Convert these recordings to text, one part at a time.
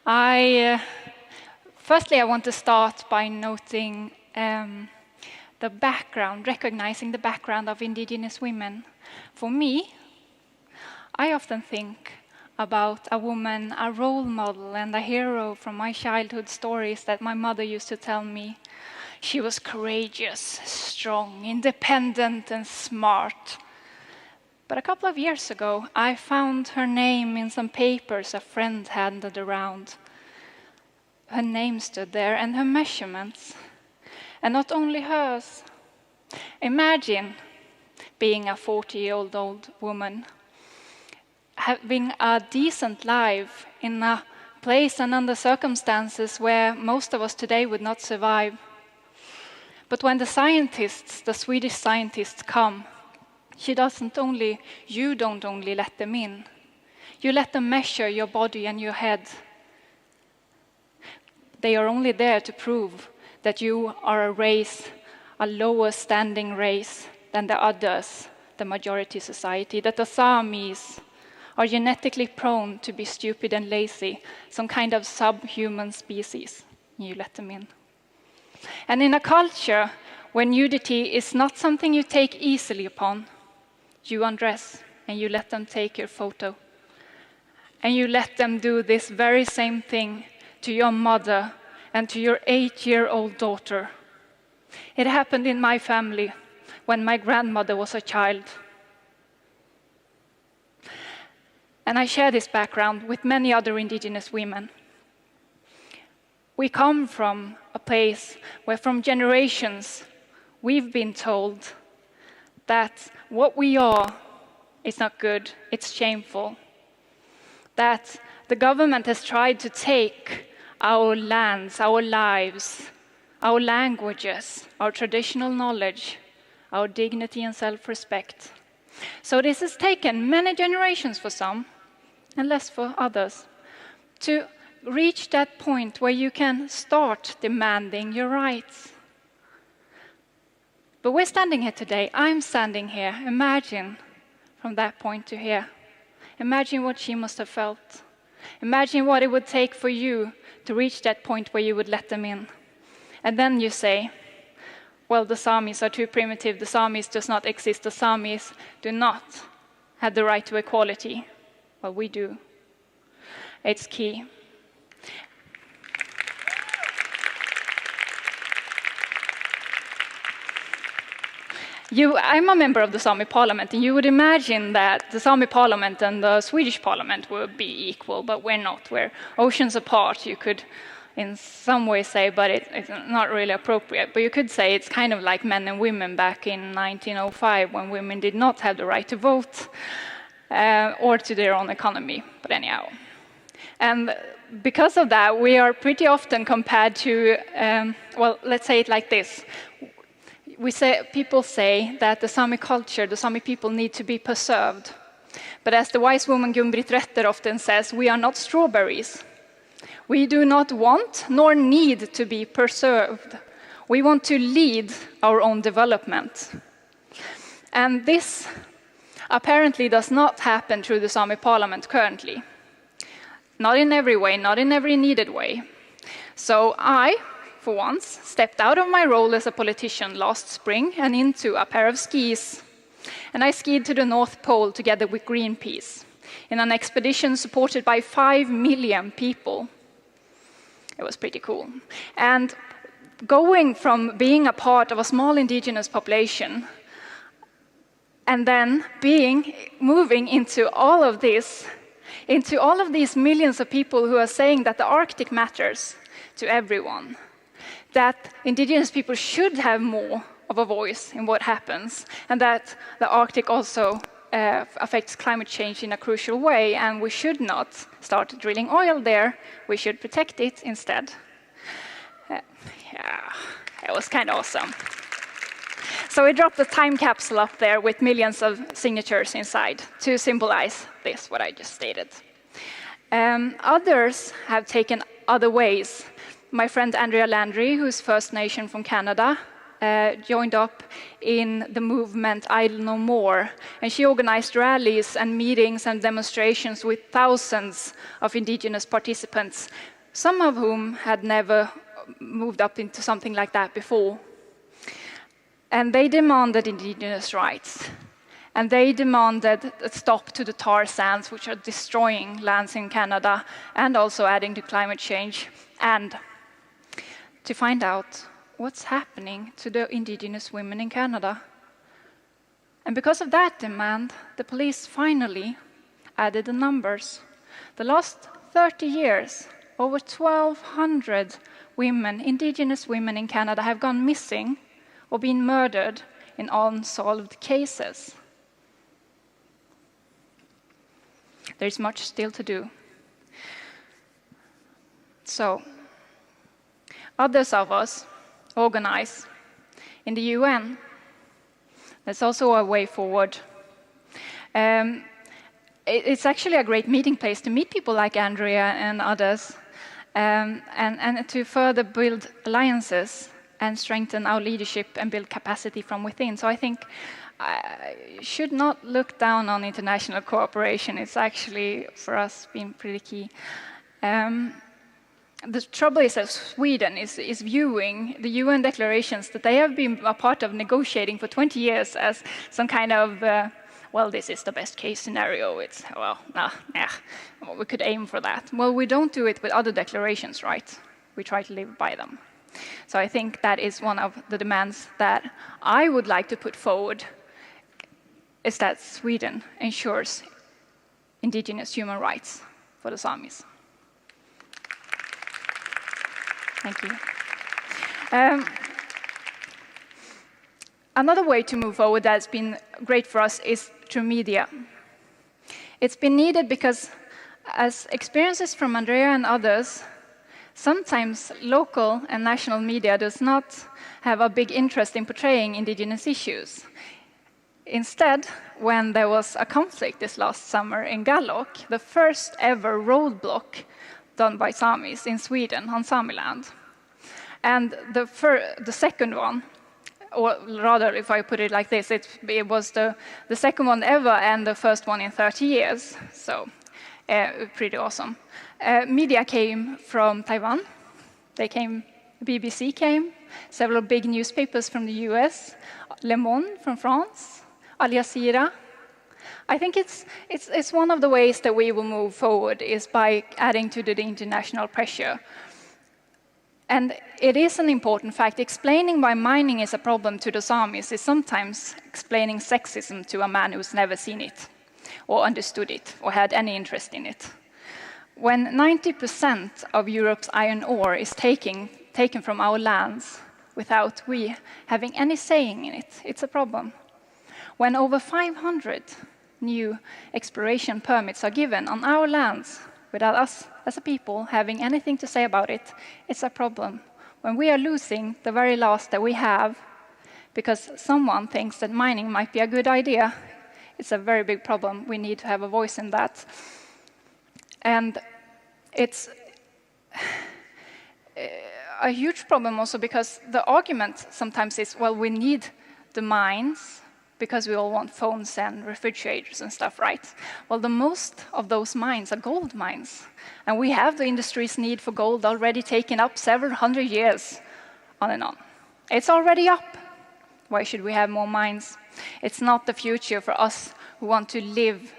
Firstly, I want to start by noting the background, recognizing the background of indigenous women. For me, I often think about a woman, a role model and a hero from my childhood stories that my mother used to tell me. She was courageous, strong, independent and smart. But a couple of years ago, I found her name in some papers a friend handed around. Her name stood there and her measurements. And not only hers. Imagine being a 40-year-old woman, having a decent life in a place and under circumstances where most of us today would not survive. But when the Swedish scientists come, you don't only let them in. You let them measure your body and your head. They are only there to prove that you are a race, a lower standing race than the others, the majority society, that the Samis are genetically prone to be stupid and lazy, some kind of subhuman species. You let them in. And in a culture where nudity is not something you take easily upon, you undress and you let them take your photo. And you let them do this very same thing to your mother and to your 8-year-old daughter. It happened in my family when my grandmother was a child. And I share this background with many other indigenous women. We come from a place where from generations we've been told that what we are is not good, it's shameful. That the government has tried to take our lands, our lives, our languages, our traditional knowledge, our dignity and self-respect. So this has taken many generations for some, and less for others, to reach that point where you can start demanding your rights. But we're standing here today, I'm standing here. Imagine from that point to here. Imagine what she must have felt. Imagine what it would take for you to reach that point where you would let them in. And then you say, well, the Samis are too primitive, the Samis does not exist, the Samis do not have the right to equality. Well, we do. It's key. I'm a member of the Sami parliament, and you would imagine that the Sami parliament and the Swedish parliament would be equal, but we're not. We're oceans apart, you could in some way say, but it's not really appropriate. But you could say it's kind of like men and women back in 1905 when women did not have the right to vote or to their own economy. But anyhow. And because of that, we are pretty often compared to, well, let's say it like this. People say that the Sami culture, the Sami people need to be preserved. But as the wise woman Gun-Britt Retter often says, we are not strawberries. We do not want nor need to be preserved. We want to lead our own development. And this apparently does not happen through the Sami parliament currently. Not in every way, not in every needed way. So I, for once, stepped out of my role as a politician last spring and into a pair of skis. And I skied to the North Pole together with Greenpeace in an expedition supported by 5 million people. It was pretty cool. And going from being a part of a small indigenous population and then moving into all of these millions of people who are saying that the Arctic matters to everyone, that indigenous people should have more of a voice in what happens, and that the Arctic also affects climate change in a crucial way, and we should not start drilling oil there, we should protect it instead. Yeah, it was kind of awesome. So we dropped a time capsule up there with millions of signatures inside to symbolize this, what I just stated. Others have taken other ways. My friend Andrea Landry, who's First Nation from Canada, joined up in the movement Idle No More. And she organized rallies and meetings and demonstrations with thousands of indigenous participants, some of whom had never moved up into something like that before. And they demanded indigenous rights. And they demanded a stop to the tar sands, which are destroying lands in Canada and also adding to climate change, and to find out what's happening to the indigenous women in Canada. And because of that demand, the police finally added the numbers. The last 30 years, over 1,200 women, indigenous women in Canada, have gone missing or been murdered in unsolved cases. There's much still to do. So, others of us organize in the UN. That's also a way forward. It's actually a great meeting place to meet people like Andrea and others, and to further build alliances and strengthen our leadership and build capacity from within. So I think I should not look down on international cooperation. It's actually, for us, been pretty key. The trouble is that Sweden is viewing the UN declarations that they have been a part of negotiating for 20 years as some kind of, well, this is the best case scenario. It's, well, we could aim for that. Well, we don't do it with other declarations, right? We try to live by them. So I think that is one of the demands that I would like to put forward, is that Sweden ensures indigenous human rights for the Samis. Thank you. Another way to move forward that's been great for us is through media. It's been needed because, as experiences from Andrea and others, sometimes local and national media does not have a big interest in portraying indigenous issues. Instead, when there was a conflict this last summer in Gallok, the first ever roadblock done by Samis in Sweden on Samiland. And the second one, or rather, if I put it like this, it was the second one ever and the first one in 30 years. So, pretty awesome. Media came from Taiwan. BBC came, several big newspapers from the US, Le Monde from France, Al Jazeera. I think it's one of the ways that we will move forward is by adding to the international pressure. And it is an important fact. Explaining why mining is a problem to the Samis is sometimes explaining sexism to a man who's never seen it, or understood it, or had any interest in it. When 90% of Europe's iron ore is taken from our lands without we having any saying in it, it's a problem. When over 500 new exploration permits are given on our lands without us as a people having anything to say about it, it's a problem. When we are losing the very last that we have because someone thinks that mining might be a good idea, it's a very big problem. We need to have a voice in that. And it's a huge problem also because the argument sometimes is, well, we need the mines because we all want phones and refrigerators and stuff, right? Well, the most of those mines are gold mines. And we have the industry's need for gold already taken up several hundred years on and on. It's already up. Why should we have more mines? It's not the future for us who want to live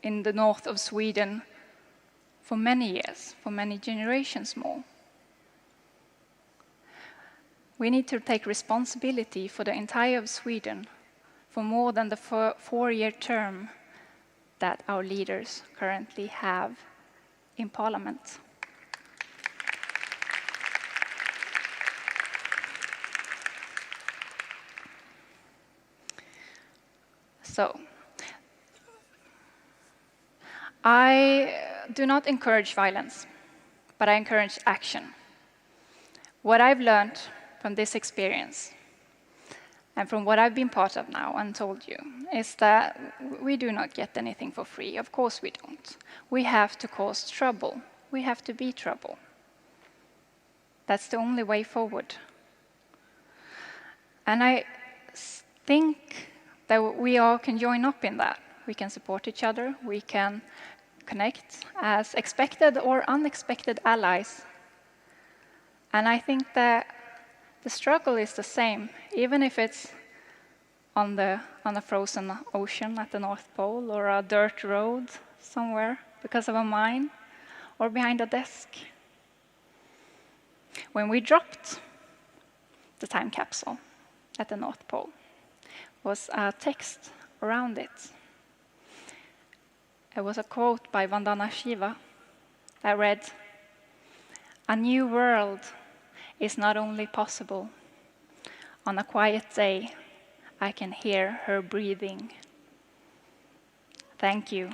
in the north of Sweden for many years, for many generations more. We need to take responsibility for the entire of Sweden for more than the four-year term that our leaders currently have in Parliament. So, I do not encourage violence, but I encourage action. What I've learned from this experience and from what I've been part of now and told you is that we do not get anything for free. Of course we don't. We have to cause trouble. We have to be trouble. That's the only way forward. And I think that we all can join up in that. We can support each other. We can connect as expected or unexpected allies And I think that the struggle is the same, even if it's on a frozen ocean at the North Pole, or a dirt road somewhere because of a mine, or behind a desk. When we dropped the time capsule at the North Pole, was a text around it. It was a quote by Vandana Shiva that read, "A new world is not only possible. On a quiet day, I can hear her breathing." Thank you.